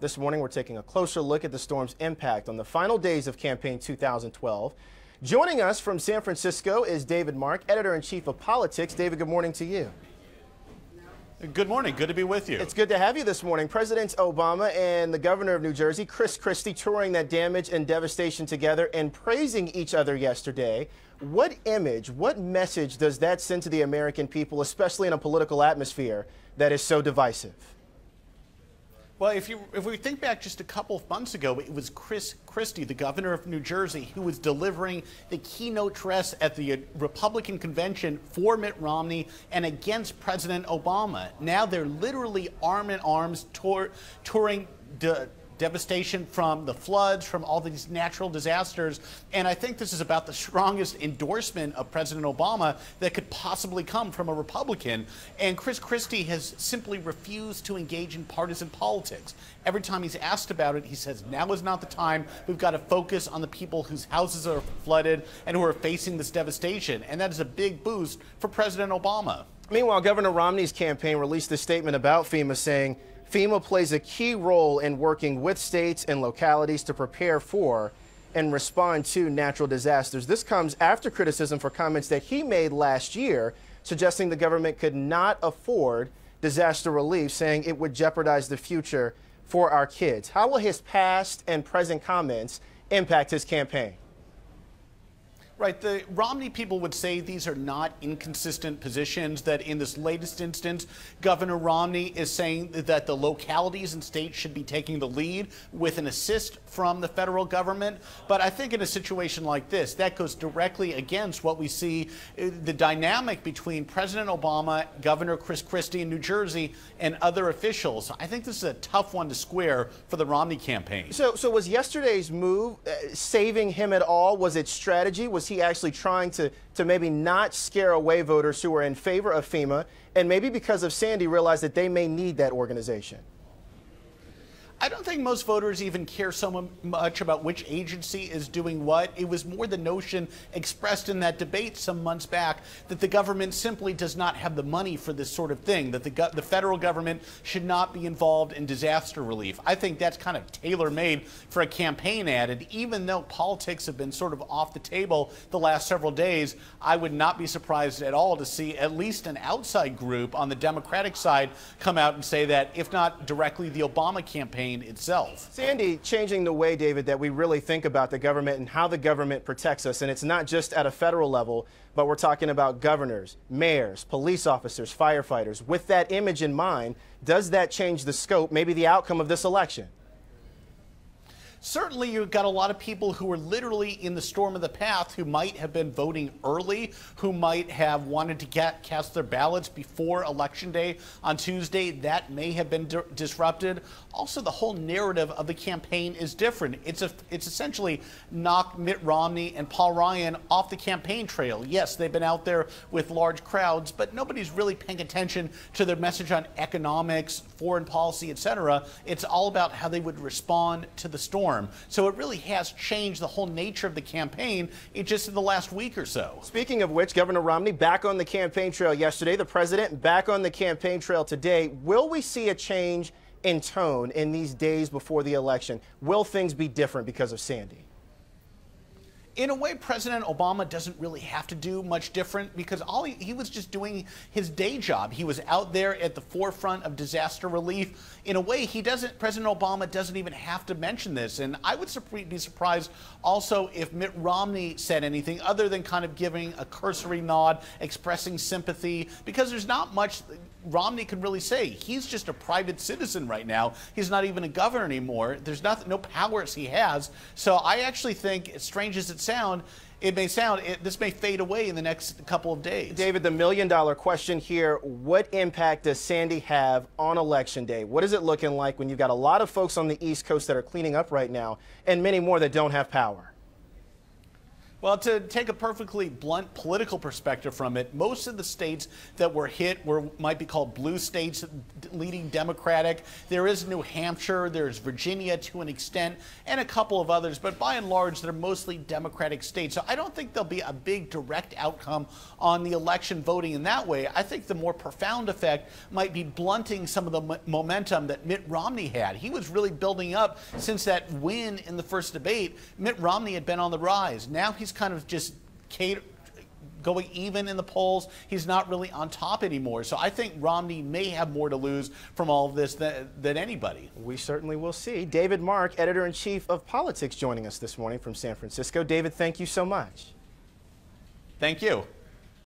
This morning, we're taking a closer look at the storm's impact on the final days of campaign 2012. Joining us from San Francisco is David Mark, editor-in-chief of Politix. David, good morning to you. Good morning. Good to be with you. It's good to have you this morning. President Obama and the governor of New Jersey, Chris Christie, touring that damage and devastation together and praising each other yesterday. What image, what message does that send to the American people, especially in a political atmosphere that is so divisive? Well, if we think back just a couple of months ago, it was Chris Christie, the governor of New Jersey, who was delivering the keynote address at the Republican convention for Mitt Romney and against President Obama. Now they're literally arm in arms touring devastation from the floods, from all these natural disasters. And I think this is about the strongest endorsement of President Obama that could possibly come from a Republican. And Chris Christie has simply refused to engage in partisan politics. Every time he's asked about it, he says, now is not the time. We've got to focus on the people whose houses are flooded and who are facing this devastation. And that is a big boost for President Obama. Meanwhile, Governor Romney's campaign released a statement about FEMA saying FEMA plays a key role in working with states and localities to prepare for and respond to natural disasters. This comes after criticism for comments that he made last year, suggesting the government could not afford disaster relief, saying it would jeopardize the future for our kids. How will his past and present comments impact his campaign? Right. The Romney people would say these are not inconsistent positions, that in this latest instance, Governor Romney is saying that the localities and states should be taking the lead with an assist from the federal government. But I think in a situation like this, that goes directly against what we see, the dynamic between President Obama, Governor Chris Christie in New Jersey, and other officials. I think this is a tough one to square for the Romney campaign. So was yesterday's move saving him at all? Was it strategy? Was he actually trying to maybe not scare away voters who are in favor of FEMA and maybe because of Sandy realize that they may need that organization? I don't think most voters even care so much about which agency is doing what. It was more the notion expressed in that debate some months back that the government simply does not have the money for this sort of thing, that the federal government should not be involved in disaster relief. I think that's kind of tailor-made for a campaign ad. And even though politics have been sort of off the table the last several days, I would not be surprised at all to see at least an outside group on the Democratic side come out and say that, if not directly the Obama campaign itself. Sandy changing the way, David, that we really think about the government and how the government protects us. And it's not just at a federal level, but we're talking about governors, mayors, police officers, firefighters. With that image in mind, does that change the scope, maybe the outcome of this election? Certainly, you've got a lot of people who were literally in the storm of the path who might have been voting early, who might have wanted to cast their ballots before Election Day on Tuesday. That may have been disrupted. Also, the whole narrative of the campaign is different. It's essentially knocked Mitt Romney and Paul Ryan off the campaign trail. Yes, they've been out there with large crowds, but nobody's really paying attention to their message on economics, foreign policy, etc. It's all about how they would respond to the storm. So it really has changed the whole nature of the campaign just in the last week or so. Speaking of which, Governor Romney back on the campaign trail yesterday, the president back on the campaign trail today. Will we see a change in tone in these days before the election? Will things be different because of Sandy? In a way, President Obama doesn't really have to do much different because he was just doing his day job. He was out there at the forefront of disaster relief. In a way, President Obama doesn't even have to mention this. And I would be surprised also if Mitt Romney said anything other than kind of giving a cursory nod, expressing sympathy, because there's not much Romney can really say. He's just a private citizen right now. He's not even a governor anymore. There's no powers he has. So I actually think, as strange as this may fade away in the next couple of days. David, the million-dollar question here, what impact does Sandy have on Election Day? What is it looking like when you've got a lot of folks on the East Coast that are cleaning up right now and many more that don't have power? Well, to take a perfectly blunt political perspective from it, most of the states that were hit might be called blue states, leading Democratic. There is New Hampshire, there's Virginia to an extent, and a couple of others, but by and large, they're mostly Democratic states. So I don't think there'll be a big direct outcome on the election voting in that way. I think the more profound effect might be blunting some of the momentum that Mitt Romney had. He was really building up since that win in the first debate. Mitt Romney had been on the rise. Now he's kind of just going even in the polls. He's not really on top anymore. So I think Romney may have more to lose from all of this than anybody. We certainly will see. David Mark, editor-in-chief of Politix, joining us this morning from San Francisco. David, thank you so much. Thank you.